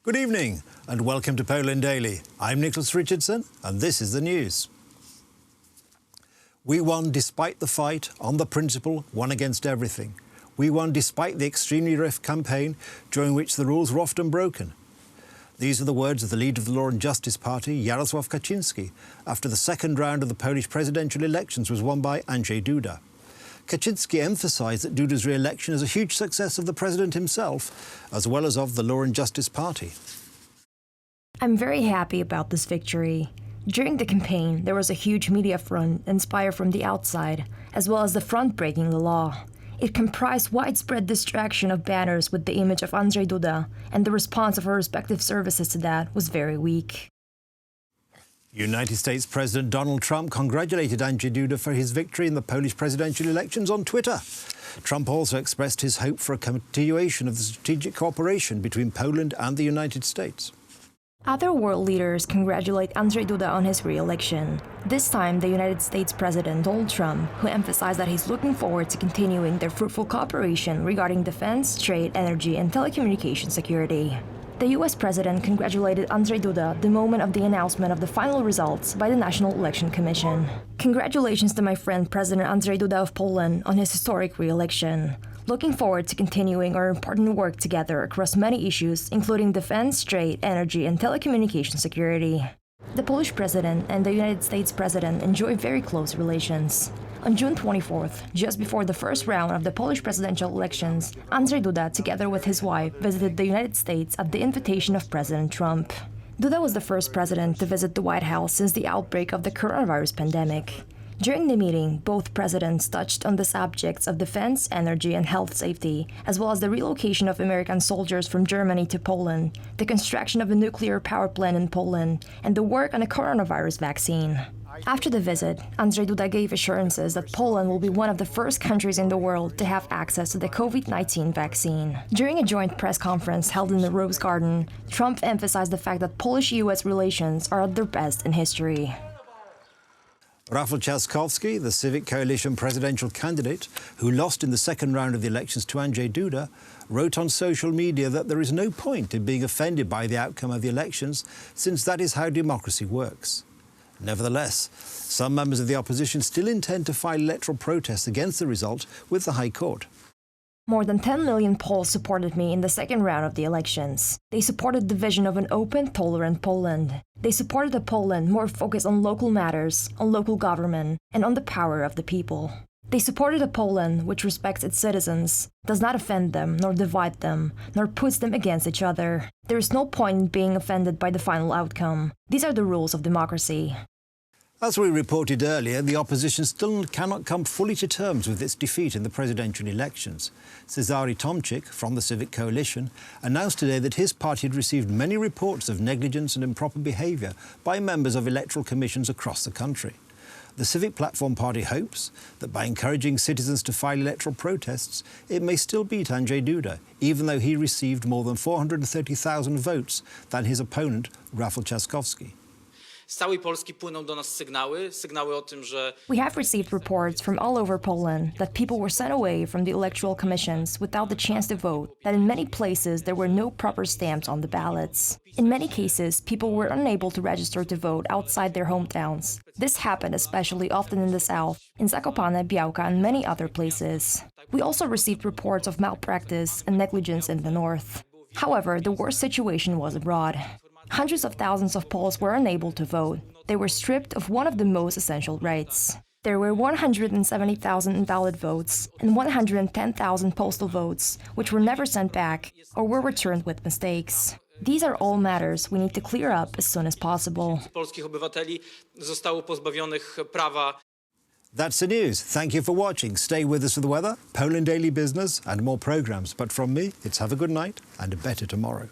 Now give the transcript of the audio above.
Good evening and welcome to Poland Daily. I'm Nicholas Richardson and this is the news. We won despite the fight, on the principle, one against everything. We won despite the extremely rough campaign during which the rules were often broken. These are the words of the leader of the Law and Justice Party, Jarosław Kaczyński, after the second round of the Polish presidential elections was won by Andrzej Duda. Kaczyński emphasised that Duda's re-election is a huge success of the president himself, as well as of the Law and Justice Party. I'm very happy about this victory. During the campaign, there was a huge media front inspired from the outside, as well as the front breaking the law. It comprised widespread distraction of banners with the image of Andrzej Duda, and the response of our respective services to that was very weak. United States President Donald Trump congratulated Andrzej Duda for his victory in the Polish presidential elections on Twitter. Trump also expressed his hope for a continuation of the strategic cooperation between Poland and the United States. Other world leaders congratulate Andrzej Duda on his re-election. This time, the United States President Donald Trump, who emphasized that he's looking forward to continuing their fruitful cooperation regarding defense, trade, energy, and telecommunication security. The US President congratulated Andrzej Duda the moment of the announcement of the final results by the National Election Commission. Congratulations to my friend President Andrzej Duda of Poland on his historic re-election. Looking forward to continuing our important work together across many issues, including defense, trade, energy, and telecommunication security. The Polish President and the United States President enjoy very close relations. On June 24th, just before the first round of the Polish presidential elections, Andrzej Duda, together with his wife, visited the United States at the invitation of President Trump. Duda was the first president to visit the White House since the outbreak of the coronavirus pandemic. During the meeting, both presidents touched on the subjects of defense, energy, and health safety, as well as the relocation of American soldiers from Germany to Poland, the construction of a nuclear power plant in Poland, and the work on a coronavirus vaccine. After the visit, Andrzej Duda gave assurances that Poland will be one of the first countries in the world to have access to the COVID-19 vaccine. During a joint press conference held in the Rose Garden, Trump emphasized the fact that Polish-US relations are at their best in history. Rafał Trzaskowski, the Civic Coalition presidential candidate, who lost in the second round of the elections to Andrzej Duda, wrote on social media that there is no point in being offended by the outcome of the elections, since that is how democracy works. Nevertheless, some members of the opposition still intend to file electoral protests against the result with the High Court. More than 10 million Poles supported me in the second round of the elections. They supported the vision of an open, tolerant Poland. They supported a Poland more focused on local matters, on local government, and on the power of the people. They supported a Poland which respects its citizens, does not offend them, nor divide them, nor puts them against each other. There is no point in being offended by the final outcome. These are the rules of democracy. As we reported earlier, the opposition still cannot come fully to terms with its defeat in the presidential elections. Cezary Tomczyk, from the Civic Coalition, announced today that his party had received many reports of negligence and improper behaviour by members of electoral commissions across the country. The Civic Platform Party hopes that by encouraging citizens to file electoral protests, it may still beat Andrzej Duda, even though he received more than 430,000 votes than his opponent, Rafał Trzaskowski. Z całej Polski płyną do nas sygnały o tym, że... We have received reports from all over Poland that people were sent away from the electoral commissions without the chance to vote, that in many places there were no proper stamps on the ballots. In many cases, people were unable to register to vote outside their hometowns. This happened especially often in the south, in Zakopane, Białka, and many other places. We also received reports of malpractice and negligence in the north. However, the worst situation was abroad. Hundreds of thousands of Poles were unable to vote. They were stripped of one of the most essential rights. There were 170,000 invalid votes and 110,000 postal votes, which were never sent back or were returned with mistakes. These are all matters we need to clear up as soon as possible. Polskich obywateli zostało pozbawionych prawa. That's the news. Thank you for watching. Stay with us for the weather, Poland Daily Business and more programmes. But from me, it's have a good night and a better tomorrow.